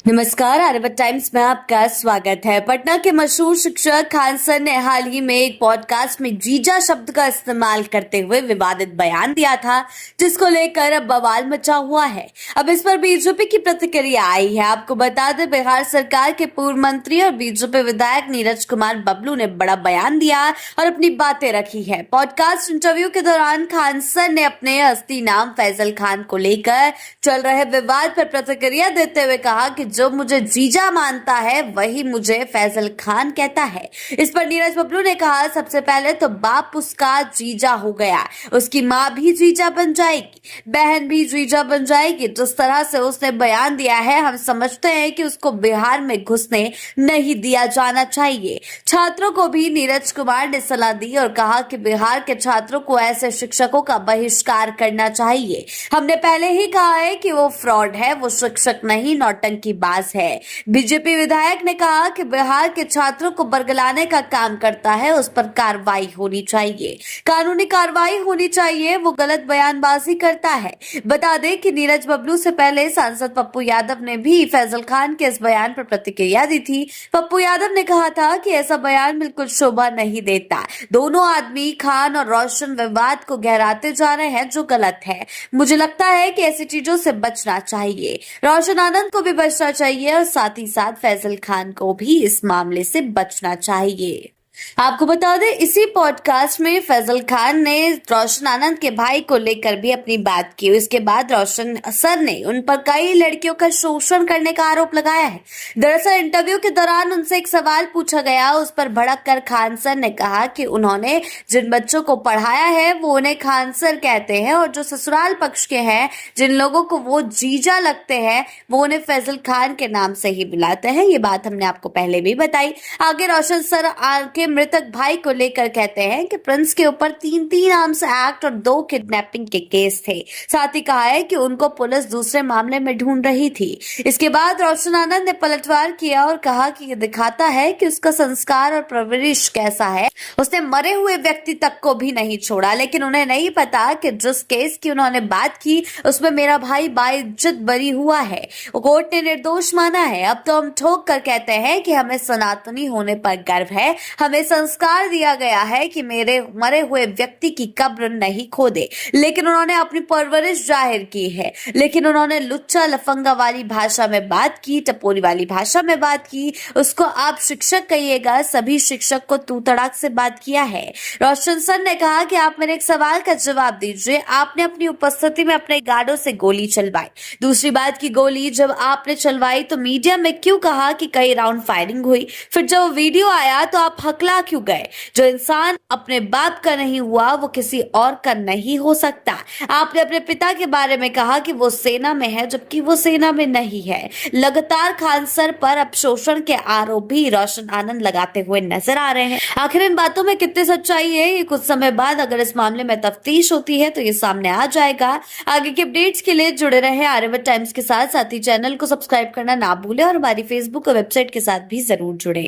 नमस्कार, आर्यभट्ट टाइम्स में आपका स्वागत है। पटना के मशहूर शिक्षक खान सर ने हाल ही में एक पॉडकास्ट में जीजा शब्द का इस्तेमाल करते हुए विवादित बयान दिया था, जिसको लेकर अब बवाल मचा हुआ है। अब इस पर बीजेपी की प्रतिक्रिया आई है। आपको बता दें, बिहार सरकार के पूर्व मंत्री और बीजेपी विधायक नीरज कुमार बबलू ने बड़ा बयान दिया और अपनी बातें रखी है। पॉडकास्ट इंटरव्यू के दौरान खान सर ने अपने असली नाम फैजल खान को लेकर चल रहे विवाद पर प्रतिक्रिया देते हुए कहा कि जो मुझे जीजा मानता है वही मुझे फैजल खान कहता है। इस पर नीरज बबलू ने कहा, सबसे पहले तो बाप उसका जीजा हो गया, उसकी माँ भी जीजा बन जाएगी, बहन भी जीजा बन जाएगी। जिस तरह से उसने बयान दिया है, हम समझते हैं कि उसको बिहार में घुसने नहीं दिया जाना चाहिए। छात्रों को भी नीरज कुमार ने सलाह दी और कहा कि बिहार के छात्रों को ऐसे शिक्षकों का बहिष्कार करना चाहिए। हमने पहले ही कहा है कि वो फ्रॉड है, वो शिक्षक नहीं नौटंकीबाज है। बीजेपी विधायक ने कहा कि बिहार के छात्रों को बरगलाने का काम करता है, उस पर कार्रवाई होनी चाहिए, कानूनी कार्रवाई होनी चाहिए। वो गलत बयानबाजी करता है। बता दें कि नीरज बबलू से पहले सांसद पप्पू यादव ने भी फैजल खान के इस बयान पर प्रतिक्रिया दी थी। पप्पू यादव ने कहा था कि ऐसा बयान बिल्कुल शोभा नहीं देता। दोनों आदमी खान और रोशन विवाद को गहराते जा रहे हैं, जो गलत है। मुझे लगता है कि ऐसी चीजों से बचना चाहिए। रोशन आनंद को भी बचना चाहिए और साथ ही साथ फैजल खान को भी इस मामले से बचना चाहिए। आपको बता दें, इसी पॉडकास्ट में फैजल खान ने रोशन आनंद के भाई को लेकर भी अपनी बात की। इसके बाद रोशन सर ने उन पर कई लड़कियों का शोषण करने का आरोप लगाया है। दरअसल इंटरव्यू के दौरान उनसे एक सवाल पूछा गया, उस पर भड़क कर खान सर ने कहा कि उन्होंने जिन बच्चों को पढ़ाया है वो उन्हें खान सर कहते हैं, और जो ससुराल पक्ष के हैं, जिन लोगों को वो जीजा लगते हैं, वो उन्हें फैजल खान के नाम से ही बुलाते हैं। ये बात हमने आपको पहले भी बताई। आगे रोशन सर के मृतक भाई को लेकर कहते हैं कि प्रिंस के ऊपर 3 आर्म्स एक्ट और 2 किडनैपिंग के केस थे। साथ ही कहा है कि उनको पुलिस दूसरे मामले में ढूंढ रही थी। इसके बाद रोशन आनंद ने पलटवार किया और कहा कि ये दिखाता है कि उसका संस्कार और परवरिश कैसा है। उसने मरे हुए व्यक्ति तक को भी नहीं छोड़ा, लेकिन उन्हें नहीं पता कि जिस केस की उन्होंने बात की उसमें मेरा भाई बाइज्जत बरी हुआ है। कोर्ट ने निर्दोष माना है। अब तो हम ठोक कर कहते हैं कि हमें सनातनी होने पर गर्व है। हमें संस्कार दिया गया है कि मेरे मरे हुए व्यक्ति की कब्र नहीं खोदे, लेकिन उन्होंने अपनी परवरिश जाहिर की है। लेकिन उन्होंने लुच्चा लफंगा वाली भाषा में बात की, टपोरी वाली भाषा में बात की। उसको आप शिक्षक कहिएगा, सभी शिक्षक को तू तड़ाक से बात किया है। रोशन सर ने कहा कि आप मेरे एक सवाल का जवाब दीजिए। आपने अपनी उपस्थिति में अपने गार्डों से गोली चलवाई। दूसरी बात की गोली जब आपने चलवाई तो मीडिया में क्यों कहा कि कई राउंड फायरिंग हुई? फिर जब वीडियो आया तो आप हकला क्यों गए? जो इंसान अपने बाप का नहीं हुआ वो किसी और का नहीं हो सकता। आपने अपने पिता के बारे में कहा कि वो सेना में है, जबकि वो सेना में नहीं है। लगातार खान सर पर अब शोषण के आरोप भी रोशन आनंद लगाते हुए नजर आ रहे हैं। आखिर इन बातों में कितनी सच्चाई है, ये कुछ समय बाद अगर इस मामले में तफ्तीश होती है तो ये सामने आ जाएगा। आगे के अपडेट्स के लिए जुड़े रहे आर्यभट्ट टाइम्स के साथ ही चैनल को सब्सक्राइब करना ना भूलें और हमारी फेसबुक और वेबसाइट के साथ भी जरूर जुड़े।